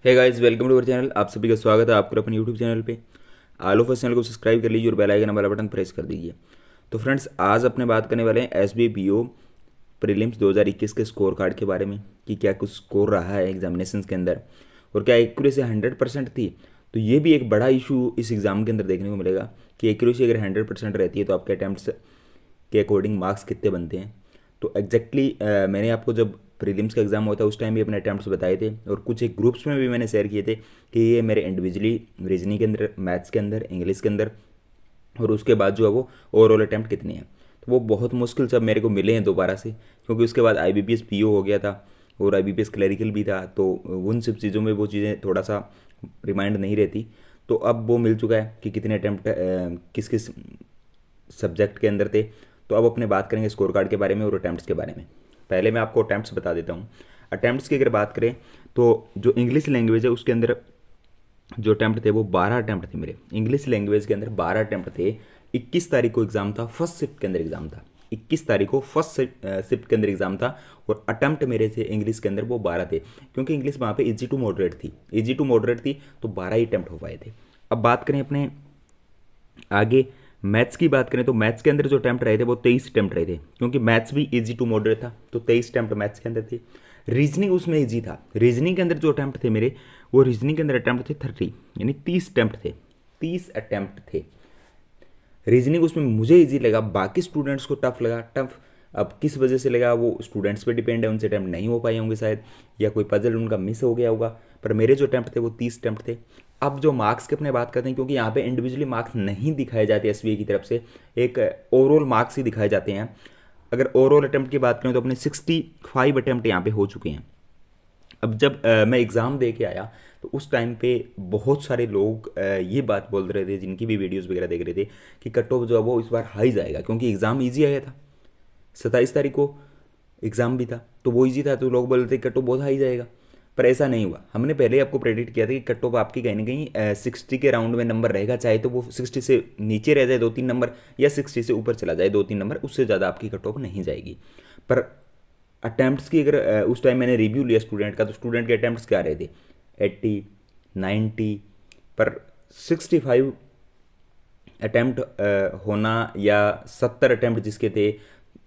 Hey guys, welcome to our channel. आप सभी का स्वागत है आपको अपने यूट्यूब चैनल पे। आलो फर्स्ट चैनल को सब्सक्राइब कर लीजिए और बेल आइकन वाला बटन प्रेस कर दीजिए। तो फ्रेंड्स, आज अपने बात करने वाले हैं एसबीपीओ प्रीलिम्स 2021 के स्कोर कार्ड के बारे में कि क्या कुछ स्कोर रहा है एग्जामिनेशन के अंदर और क्या एक्यूरेसी 100% थी। तो ये भी एक बड़ा इशू इस एग्ज़ाम के अंदर देखने को मिलेगा कि एक्यूरेसी अगर 100% रहती है तो आपके अटैम्प्ट्स के अकॉर्डिंग मार्क्स कितने बनते हैं। तो एग्जैक्टली मैंने आपको जब प्रीलिम्स का एग्ज़ाम होता है उस टाइम भी अपने अटैम्प्ट्स बताए थे और कुछ एक ग्रुप्स में भी मैंने शेयर किए थे कि ये मेरे इंडिविजुअली रीजनिंग के अंदर, मैथ्स के अंदर, इंग्लिश के अंदर और उसके बाद जो है वो ओवरऑल अटैम्प्ट कितने हैं। तो वो बहुत मुश्किल सब मेरे को मिले हैं दोबारा से, क्योंकि उसके बाद IBPS PO हो गया था और IBPS क्लरिकल भी था, तो उन सब चीज़ों में वो चीज़ें थोड़ा सा रिमाइंड नहीं रहती। तो अब वो मिल चुका है कि कितने अटैम्प्ट किस किस सब्जेक्ट के अंदर थे। तो अब अपने बात करेंगे स्कोर कार्ड के बारे में और अटैम्प्ट्स के बारे में। पहले मैं आपको अटैम्प्ट्स बता देता हूँ। अटैम्प्ट्स की अगर बात करें तो जो इंग्लिश लैंग्वेज है उसके अंदर जो अटैम्प्ट थे वो 12 अटैम्प्ट थे मेरे। इंग्लिश लैंग्वेज के अंदर 12 अटैम्प्ट थे। 21 तारीख को एग्ज़ाम था, फर्स्ट शिफ्ट के अंदर एग्ज़ाम था। 21 तारीख को फर्स्ट शिफ्ट के अंदर एग्ज़ाम था और अटैम्प्ट मेरे थे इंग्लिश के अंदर वो 12 थे, क्योंकि इंग्लिश वहाँ पे इजी टू मॉडरेट थी। इजी टू मॉडरेट थी तो 12 ही अटैम्प्ट हो पाए थे। अब बात करें अपने आगे मैथ्स की बात करें तो मैथ्स के अंदर जो अटैम्प्ट रहे थे वो 23 अटैम्प्ट रहे थे, क्योंकि मैथ्स भी इजी टू मॉडरेट था तो 23 अटैम्प्ट मैथ्स के अंदर थे। रीजनिंग उसमें इजी था। रीजनिंग के अंदर जो अटैम्प्ट थे मेरे, वो रीजनिंग के अंदर अटैम्प्ट थे 30, यानी 30 अटैम्प्ट थे। 30 अटैम्प्ट थे। रीजनिंग उसमें मुझे इजी लगा, बाकी स्टूडेंट्स को टफ लगा। टफ अब किस वजह से लगा वो स्टूडेंट्स पे डिपेंड है, उनसे अटैम्प्ट नहीं हो पाए होंगे शायद, या कोई पजल उनका मिस हो गया होगा। पर मेरे जो अटैम्प्ट थे वो 30 अटैम्प्ट थे। अब जो मार्क्स के अपने बात करते हैं, क्योंकि यहाँ पे इंडिविजुअली मार्क्स नहीं दिखाए जाते SBI की तरफ से, एक ओवरऑल मार्क्स ही दिखाए जाते हैं। अगर ओवरऑल अटैम्प्ट की बात करें तो अपने 65 अटैम्प्ट यहाँ पे हो चुके हैं। अब जब मैं एग्ज़ाम दे के आया तो उस टाइम पे बहुत सारे लोग ये बात बोल रहे थे, जिनकी भी वीडियोस वगैरह देख रहे थे, कि कट ऑफ जो है वो इस बार हाई जाएगा, क्योंकि एग्ज़ाम ईजी आया था। 27 तारीख को एग्ज़ाम भी था तो वो ईजी था, तो लोग बोल रहे थे कट ऑफ बहुत हाई जाएगा। पर ऐसा नहीं हुआ। हमने पहले ही आपको प्रेडिक्ट किया था कि कट ऑफ आपकी कहीं ना कहीं 60 के राउंड में नंबर रहेगा, चाहे तो वो 60 से नीचे रह जाए 2-3 नंबर, या 60 से ऊपर चला जाए 2-3 नंबर, उससे ज़्यादा आपकी कट ऑफ नहीं जाएगी। पर अटैम्प्ट्स की अगर उस टाइम मैंने रिव्यू लिया स्टूडेंट का, तो स्टूडेंट के अटैम्प्ट्स क्या रहे थे, 80, 90, पर 65 अटैम्प्ट होना, या 70 अटैम्प्ट जिसके थे,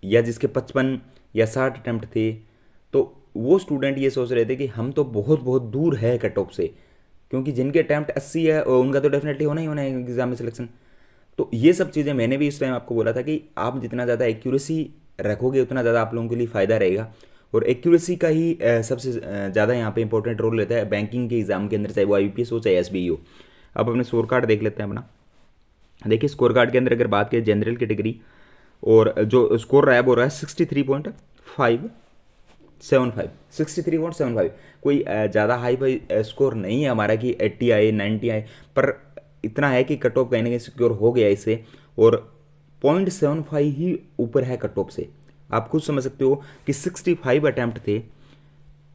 या जिसके 55 या 60 अटैम्प्ट थे, तो वो स्टूडेंट ये सोच रहे थे कि हम तो बहुत बहुत दूर है कट ऑफ से, क्योंकि जिनके अटैम्प्ट 80 है उनका तो डेफिनेटली होना ही होना है एग्जाम में सिलेक्शन। तो ये सब चीज़ें मैंने भी इस टाइम आपको बोला था कि आप जितना ज़्यादा एक्यूरेसी रखोगे उतना ज़्यादा आप लोगों के लिए फ़ायदा रहेगा। और एक्यूरेसी का ही सबसे ज़्यादा यहाँ पे इंपॉर्टेंट रोल रहता है बैंकिंग के एग्जाम के अंदर, चाहे वो IBPS हो चाहे SBI हो। अब अपने स्कोर कार्ड देख लेते हैं अपना। देखिए स्कोर कार्ड के अंदर अगर बात करें जनरल कैटेगरी, और जो स्कोर रहा है वो रहा है 63.575, 63.75। कोई ज़्यादा हाई फाई स्कोर नहीं है हमारा कि 80 आए 90 आए, पर इतना है कि कट ऑफ कहीं ना कहीं सिक्योर हो गया इससे, और 0.75 ही ऊपर है कट ऑफ से। आप खुद समझ सकते हो कि 65 अटैम्प्ट थे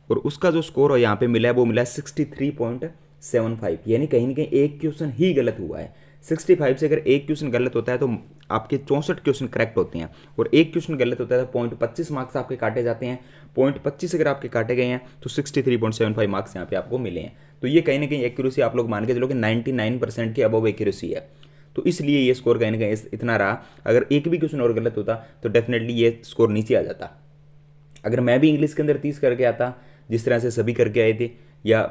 और उसका जो स्कोर यहाँ पे मिला है वो मिला है 63.75, यानी कहीं ना कहीं एक क्वेश्चन ही गलत हुआ है। 65 से अगर एक क्वेश्चन गलत होता है तो आपके 64 क्वेश्चन करेक्ट होते हैं, और एक क्वेश्चन गलत होता है तो 0.25 मार्क्स आपके काटे जाते हैं। 0.25 अगर आपके काटे गए हैं तो 63.75 मार्क्स यहाँ पे आपको मिले हैं। तो ये कहीं ना कहीं एक्यूरेसी आप लोग मान के चलो कि 99% के अबव एक्यूरेसी है। तो इसलिए ये स्कोर कहीं ना कहीं इतना रहा। अगर एक भी क्वेश्चन और गलत होता तो डेफिनेटली ये स्कोर नीचे आ जाता। अगर मैं भी इंग्लिश के अंदर 30 करके आता जिस तरह से सभी करके आए थे, या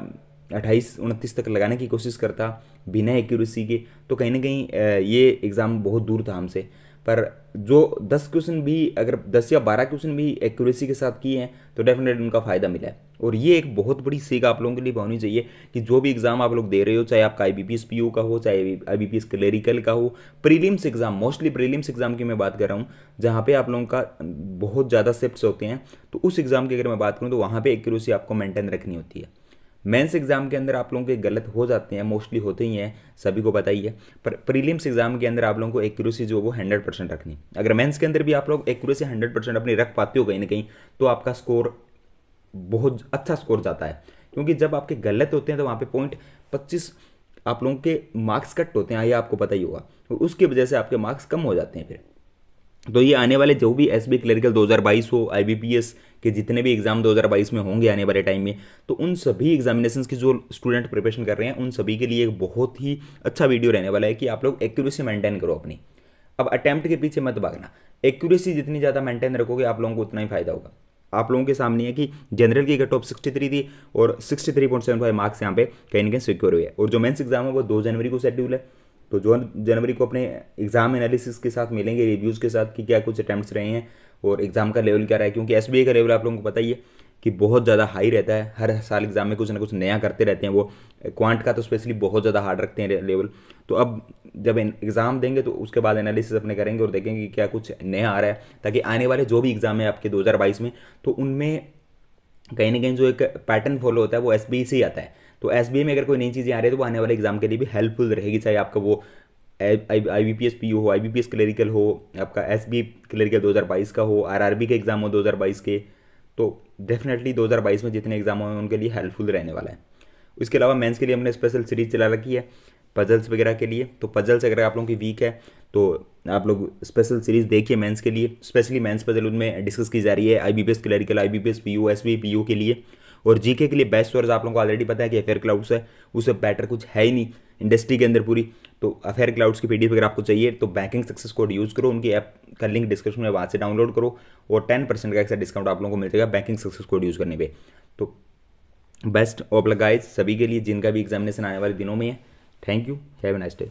28-29 तक लगाने की कोशिश करता बिना एक्यूरेसी के, तो कहीं ना कहीं ये एग्ज़ाम बहुत दूर था हमसे। पर जो 10 क्वेश्चन भी, अगर 10 या 12 क्वेश्चन भी एक्यूरेसी के साथ किए हैं तो डेफिनेटली उनका फ़ायदा मिला है। और ये एक बहुत बड़ी सीख आप लोगों के लिए होनी चाहिए कि जो भी एग्ज़ाम आप लोग दे रहे हो, चाहे आपका IBPS PO का हो, चाहे IBPS क्लरिकल का हो, prelims exam, mostly prelims exam की मैं बात कर रहा हूँ, जहाँ पे आप लोगों का बहुत ज़्यादा शिफ्ट्स होते हैं, तो उस एग्ज़ाम की अगर मैं बात करूँ तो वहाँ पे एक्यूरेसी आपको मेंटेन रखनी होती है। मेंस एग्जाम के अंदर आप लोगों के गलत हो जाते हैं, मोस्टली होते ही हैं, सभी को पता ही है। पर प्रीलिम्स एग्जाम के अंदर आप लोगों को एक्यूरेसी जो वो 100% रखनी। अगर मेंस के अंदर भी आप लोग एक्यूरेसी 100% अपनी रख पाते हो कहीं ना कहीं, तो आपका स्कोर बहुत अच्छा स्कोर जाता है। क्योंकि जब आपके गलत होते हैं तो वहाँ पे 0.25 आप लोगों के मार्क्स कट होते हैं, ये आपको पता ही होगा, और उसकी वजह से आपके मार्क्स कम हो जाते हैं फिर। तो ये आने वाले जो भी एसबीआई क्लरिकल 2022 हो, आईबीपीएस के जितने भी एग्जाम 2022 में होंगे आने वाले टाइम में, तो उन सभी एग्जामिनेशंस की जो स्टूडेंट प्रिपरेशन कर रहे हैं उन सभी के लिए एक बहुत ही अच्छा वीडियो रहने वाला है कि आप लोग एक्यूरेसी मेंटेन करो अपनी। अब अटेम्प्ट के पीछे मत भागना, एक्यूरेसी जितनी ज़्यादा मेंटेन रखोगे आप लोगों को उतना ही फायदा होगा। आप लोगों के सामने है कि जनरल की कट ऑफ 63 थी और 63.75 मार्क्स यहाँ पे कहीं ना कहीं सिक्योर हुए, और जो मेंस एग्जाम है वो 2 जनवरी को शेड्यूल है। तो 2 जनवरी को अपने एग्जाम एनालिसिस के साथ मिलेंगे, रिव्यूज़ के साथ कि क्या कुछ अटैम्प्ट्स रहे हैं और एग्जाम का लेवल क्या रहा है, क्योंकि एसबीआई का लेवल आप लोगों को पता ही है कि बहुत ज़्यादा हाई रहता है। हर साल एग्जाम में कुछ ना कुछ नया करते रहते हैं वो। क्वांट का तो स्पेशली बहुत ज़्यादा हार्ड रखते हैं लेवल। तो अब जब एग्ज़ाम देंगे तो उसके बाद एनालिसिस अपने करेंगे और देखेंगे कि क्या कुछ नया आ रहा है, ताकि आने वाले जो भी एग्जाम है आपके 2022 में, तो उनमें कहीं ना कहीं जो एक पैटर्न फॉलो होता है वो एसबीआई से ही आता है। तो एसबीआई में अगर कोई नई चीज़ें आ रही है तो वो आने वाले एग्जाम के लिए भी हेल्पफुल रहेगी, चाहे आपका वो आईबीपीएस पीओ हो, आईबीपीएस क्लरिकल हो, आपका एसबी क्लरिकल 2022 का हो, आरआरबी के एग्जाम हो 2022 के। तो डेफिनेटली 2022 में जितने एग्जाम होंगे उनके लिए हेल्पफुल रहने वाला है। इसके अलावा मेंस के लिए हमने स्पेशल सीरीज चला रखी है पजल्स वगैरह के लिए। तो पजल्स अगर आप लोगों की वीक है तो आप लोग स्पेशल सीरीज देखिए मेंस के लिए, स्पेशली मेंस पजल उनमें डिस्कस की जा रही है IBPS clerical, IBPS PO, SB PO के लिए। और जीके के लिए बेस्ट सोर्स आप लोगों को ऑलरेडी पता है कि अफेयर क्लाउड्स है, उससे बेटर कुछ है ही नहीं इंडस्ट्री के अंदर पूरी। तो अफेयर क्लाउड्स की पीडीएफ अगर आपको चाहिए तो बैंकिंग सक्सेस कोड यूज़ करो, उनकी ऐप का लिंक डिस्क्रिप्शन में, वहाँ से डाउनलोड करो और 10% का एक्स्ट्रा डिस्काउंट आप लोगों को मिल जाएगा बैंकिंग सक्सेस कोड यूज़ करने पे। तो बेस्ट ऑफ लक गाइस सभी के लिए जिनका भी एग्जामिनेशन आने वाले दिनों में है। Thank you, have a nice day.